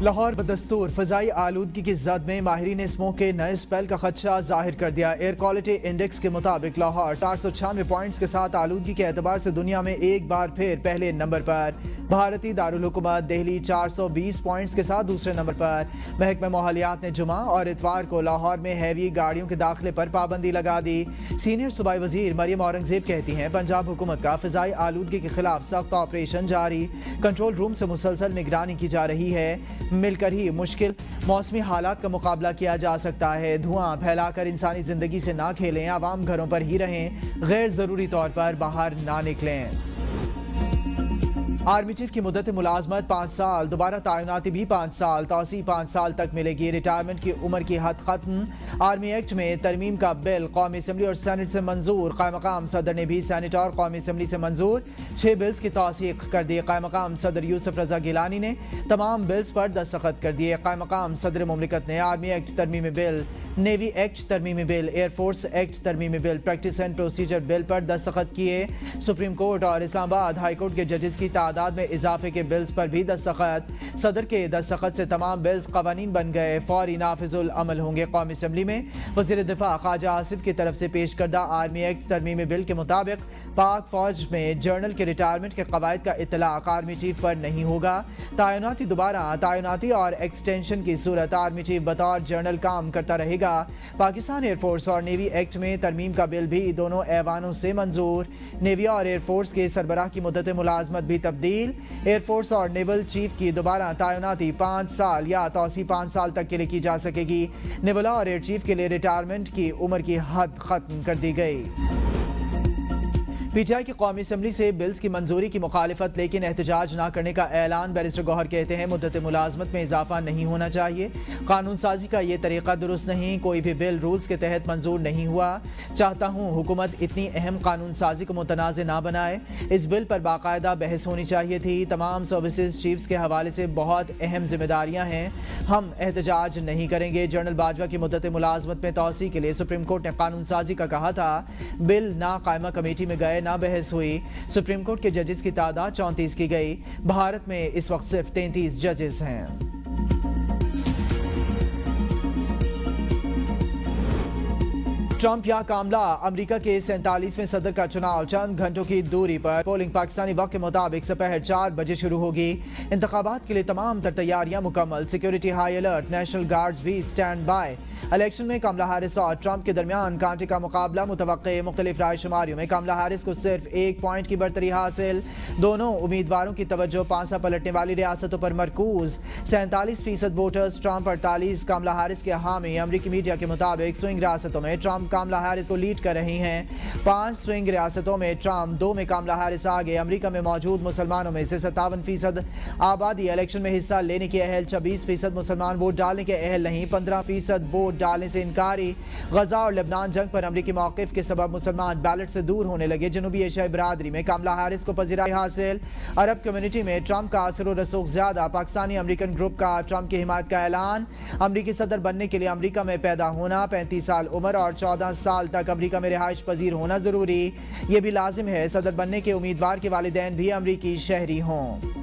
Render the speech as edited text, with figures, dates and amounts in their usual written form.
لاہور بدستور فضائی آلودگی کی زد میں ماہرین اسموگ کے نئے اسپیل کا خدشہ ظاہر کر دیا۔ ایئر کوالٹی انڈیکس کے مطابق لاہور 496 پوائنٹس کے ساتھ آلودگی کے اعتبار سے دنیا میں ایک بار پھر پہلے نمبر پر، بھارتی دارالحکومت دہلی 420 پوائنٹس کے ساتھ دوسرے نمبر پر۔ محکمہ ماحولیات نے جمعہ اور اتوار کو لاہور میں ہیوی گاڑیوں کے داخلے پر پابندی لگا دی۔ سینئر صوبائی وزیر مریم اورنگزیب کہتی ہیں پنجاب حکومت کا فضائی آلودگی کے خلاف سخت آپریشن جاری، کنٹرول روم سے مسلسل نگرانی کی جا رہی ہے، مل کر ہی مشکل موسمی حالات کا مقابلہ کیا جا سکتا ہے۔ دھواں پھیلا کر انسانی زندگی سے نہ کھیلیں، عوام گھروں پر ہی رہیں، غیر ضروری طور پر باہر نہ نکلیں۔ آرمی چیف کی مدت ملازمت 5 سال، دوبارہ تعیناتی بھی 5 سال، توسیع 5 سال تک ملے گی۔ ریٹائرمنٹ کی عمر کی حد ختم، آرمی ایکٹ میں ترمیم کا بل قومی اسمبلی اور سینٹ سے منظور۔ قائم مقام صدر نے بھی سینٹ اور قومی اسمبلی سے منظور 6 بلز کی توثیق کر دی۔ قائم مقام صدر یوسف رضا گیلانی نے تمام بلز پر دستخط کر دیے۔ قائم مقام صدر مملکت نے آرمی ایکٹ ترمیمی بل، نیوی ایکٹ ترمیمی بل، ایئر فورس ایکٹ ترمیمی bill, practice and procedure bill پر دستخط کیے۔ سپریم کورٹ اور اسلام آباد ہائی کورٹ کے ججز کی تعداد میں اضافے کے بلز پر بھی دستخط۔ صدر کے دستخط سے تمام بلز قوانین بن گئے، فوری نافذ العمل ہوں گے۔ قومی اسمبلی میں وزیر دفاع خواجہ آصف کی طرف سے پیش کردہ آرمی ایکٹ ترمیمی بل کے مطابق پاک فوج میں جنرل کے ریٹائرمنٹ کے قواعد کا اطلاق آرمی چیف پر نہیں ہوگا۔ تعیناتی دوبارہ تعیناتی اور ایکسٹینشن کی صورت آرمی چیف بطور جنرل کام کرتا رہے گا۔ پاکستان ایئر فورس اور نیوی ایکٹ میں ترمیم کا بل بھی دونوں ایوانوں سے منظور۔ نیوی اور ایئر فورس کے سربراہ کی مدت ملازمت بھی تبدیل، ایئر فورس اور نیول چیف کی دوبارہ تعیناتی 5 سال یا توسیع 5 سال تک کے لیے کی جا سکے گی۔ نیولا اور ایئر چیف کے لیے ریٹائرمنٹ کی عمر کی حد ختم کر دی گئی۔ پی ٹی آئی کی قومی اسمبلی سے بلز کی منظوری کی مخالفت لیکن احتجاج نہ کرنے کا اعلان۔ بیرسٹر گوہر کہتے ہیں مدت ملازمت میں اضافہ نہیں ہونا چاہیے، قانون سازی کا یہ طریقہ درست نہیں، کوئی بھی بل رولز کے تحت منظور نہیں ہوا۔ چاہتا ہوں حکومت اتنی اہم قانون سازی کو متنازع نہ بنائے، اس بل پر باقاعدہ بحث ہونی چاہیے تھی۔ تمام سروسز چیفز کے حوالے سے بہت اہم ذمہ داریاں ہیں، ہم احتجاج نہیں کریں گے۔ جنرل باجوہ کی مدت ملازمت میں توسیع کے لیے سپریم کورٹ نے قانون سازی کا کہا تھا، بل نہ قائمہ کمیٹی میں گئے نہ بحث ہوئی۔ سپریم کورٹ کے ججز کی تعداد 34 کی گئی۔ بھارت میں اس وقت صرف 33 ججز ہیں۔ ٹرمپ یا کاملا، امریکہ کے 47ویں صدر کا چناؤ چند گھنٹوں کی دوری پر۔ پولنگ پاکستانی وقت کے مطابق دوپہر 4 بجے شروع ہوگی۔ انتخابات کے لیے تمام تر تیاریاں مکمل، security high alert, national guards بھی اسٹینڈ بائی۔ الیکشن میں کملا ہیرس اور ٹرمپ کے درمیان کانٹے کا مقابلہ متوقع۔ مختلف رائے شماریوں میں کملا ہیرس کو صرف 1 پوائنٹ کی برتری حاصل۔ دونوں امیدواروں کی توجہ پانسا پلٹنے والی ریاستوں پر مرکوز۔ 47% ووٹرز ٹرمپ، 48 کملا ہیرس کے حامی۔ امریکی میڈیا کے مطابق سوئنگ ریاستوں میں ٹرمپ کملا ہیرس کو لیڈ کر رہی ہیں۔ 5 سوئنگ ریاستوں میں ٹرمپ، 2 میں کملا ہیرس آگے۔ امریکہ میں موجود مسلمانوں میں سے 57% آبادی الیکشن میں حصہ لینے کے اہل، 26% مسلمان ووٹ ڈالنے کے اہل نہیں، 15% ووٹ ڈالنے سے انکاری۔ غزہ اور لبنان جنگ پر امریکی موقف کے سبب مسلمان بیلٹ سے دور ہونے لگے۔ جنوبی ایشیائی برادری میں کملا ہیرس کو پذیرائی حاصل۔ عرب کمیونٹی میں ٹرمپ کا اثر و رسوخ زیادہ۔ پاکستانی امریکن گروپ کا ٹرمپ کی حمایت کا اعلان۔ امریکی صدر بننے کے لیے امریکہ میں پیدا ہونا، 35 سال عمر اور 14 سال تک امریکہ میں رہائش پذیر ہونا ضروری۔ یہ بھی لازم ہے صدر بننے کے امیدوار کے والدین بھی امریکی شہری ہوں۔